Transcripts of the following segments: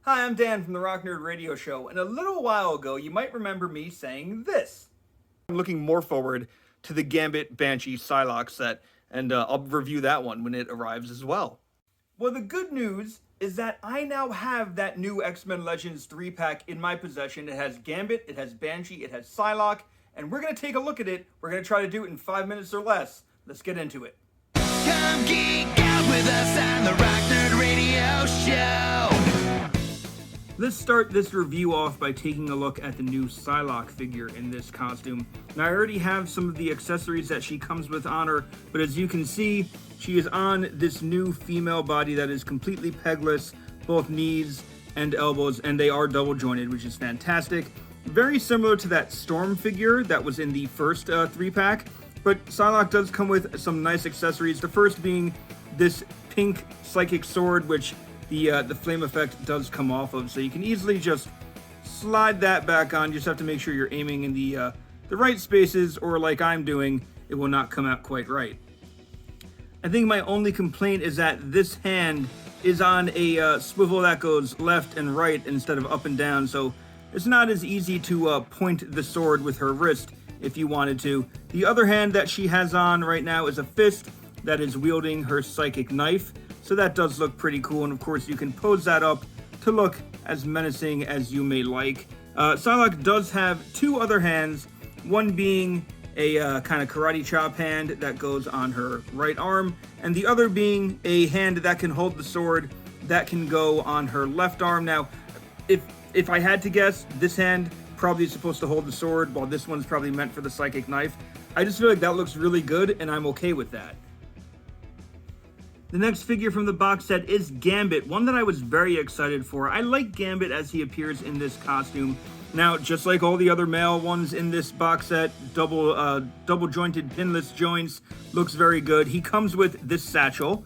Hi, I'm Dan from the Rock Nerd Radio Show, and a little while ago you might remember me saying this. I'm looking more forward to the Gambit Banshee Psylocke set, and I'll review that one when it arrives as well. Well, the good news is that I now have that new X-Men Legends 3-pack in my possession. It has Gambit, it has Banshee, it has Psylocke, and we're going to take a look at it. We're going to try to do it in 5 minutes or less. Let's get into it. Come geek out with us on the Rock Nerd Radio Show. Let's start this review off by taking a look at the new Psylocke figure in this costume. Now, I already have some of the accessories that she comes with on her, but as you can see, she is on this new female body that is completely pegless, both knees and elbows, and they are double jointed, which is fantastic. Very similar to that Storm figure that was in the first 3-pack, but Psylocke does come with some nice accessories. The first being this pink psychic sword, which the flame effect does come off of, so you can easily just slide that back on. You just have to make sure you're aiming in the right spaces, or like I'm doing, it will not come out quite right. I think my only complaint is that this hand is on a swivel that goes left and right instead of up and down, so it's not as easy to point the sword with her wrist if you wanted to. The other hand that she has on right now is a fist that is wielding her psychic knife, so that does look pretty cool, and of course you can pose that up to look as menacing as you may like. Psylocke does have two other hands, one being a kind of karate chop hand that goes on her right arm, and the other being a hand that can hold the sword that can go on her left arm. Now, if I had to guess, this hand probably is supposed to hold the sword, while this one's probably meant for the psychic knife. I just feel like that looks really good, and I'm okay with that. The next figure from the box set is Gambit, one that I was very excited for. I like Gambit as he appears in this costume. Now, just like all the other male ones in this box set, double jointed pinless joints, looks very good. He comes with this satchel,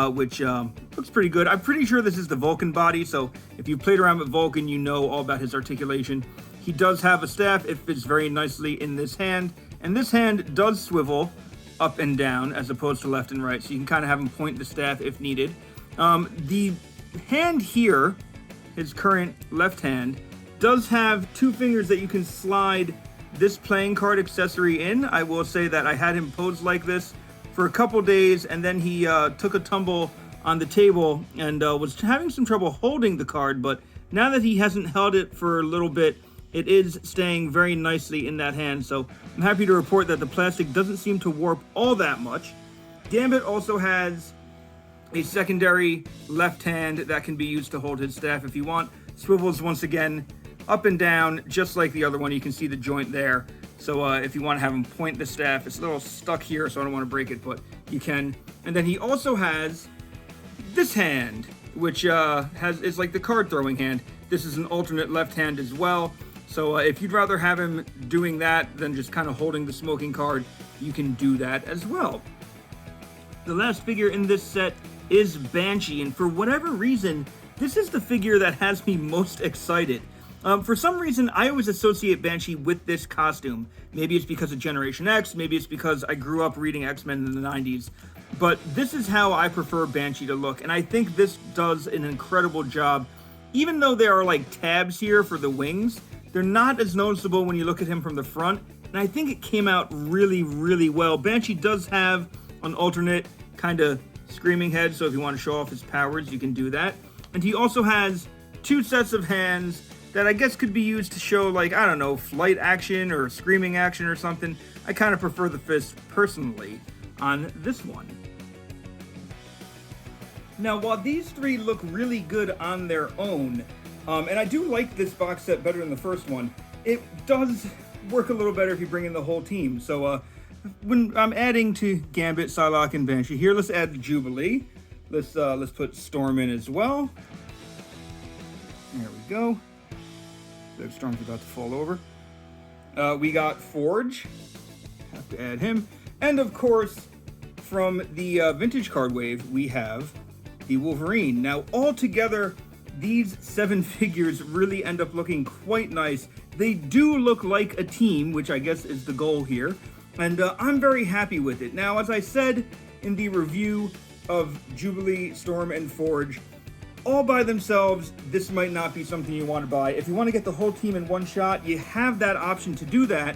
which looks pretty good. I'm pretty sure this is the Vulcan body, so if you've played around with Vulcan, you know all about his articulation. He does have a staff. It fits very nicely in this hand, and this hand does swivel up and down as opposed to left and right, so you can kind of have him point the staff if needed. The hand here, his current left hand, does have two fingers that you can slide this playing card accessory in. I will say that I had him posed like this for a couple days, and then he took a tumble on the table and was having some trouble holding the card, but now that he hasn't held it for a little bit, it is staying very nicely in that hand, so I'm happy to report that the plastic doesn't seem to warp all that much. Gambit also has a secondary left hand that can be used to hold his staff if you want. Swivels once again up and down, just like the other one. You can see the joint there. So if you want to have him point the staff, it's a little stuck here, so I don't want to break it, but you can. And then he also has this hand, which is like the card throwing hand. This is an alternate left hand as well. So if you'd rather have him doing that than just kind of holding the smoking card, you can do that as well. The last figure in this set is Banshee, and for whatever reason, this is the figure that has me most excited. For some reason, I always associate Banshee with this costume. Maybe it's because of Generation X, maybe it's because I grew up reading X-Men in the 90s, but this is how I prefer Banshee to look, and I think this does an incredible job. Even though there are like tabs here for the wings, they're not as noticeable when you look at him from the front, and I think it came out really, really well. Banshee does have an alternate kind of screaming head, so if you want to show off his powers, you can do that. And he also has two sets of hands that I guess could be used to show, like, I don't know, flight action or screaming action or something. I kind of prefer the fist, personally, on this one. Now, while these three look really good on their own, and I do like this box set better than the first one, it does work a little better if you bring in the whole team. So when I'm adding to Gambit, Psylocke, and Banshee here, let's add Jubilee. Let's put Storm in as well. There we go. The Storm's about to fall over. We got Forge. Have to add him. And of course, from the vintage card wave, we have the Wolverine. Now, all together, these 7 figures really end up looking quite nice. They do look like a team, which I guess is the goal here, and I'm very happy with it. Now, as I said in the review of Jubilee, Storm, and Forge, all by themselves, this might not be something you want to buy. If you want to get the whole team in one shot, you have that option to do that.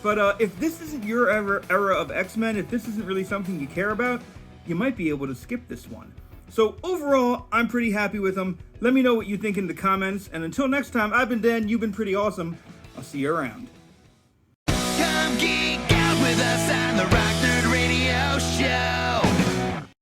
But if this isn't your era of X-Men, if this isn't really something you care about, you might be able to skip this one. So overall, I'm pretty happy with them. Let me know what you think in the comments. And until next time, I've been Dan. You've been pretty awesome. I'll see you around. Come geek out with us on the Rock Nerd Radio Show.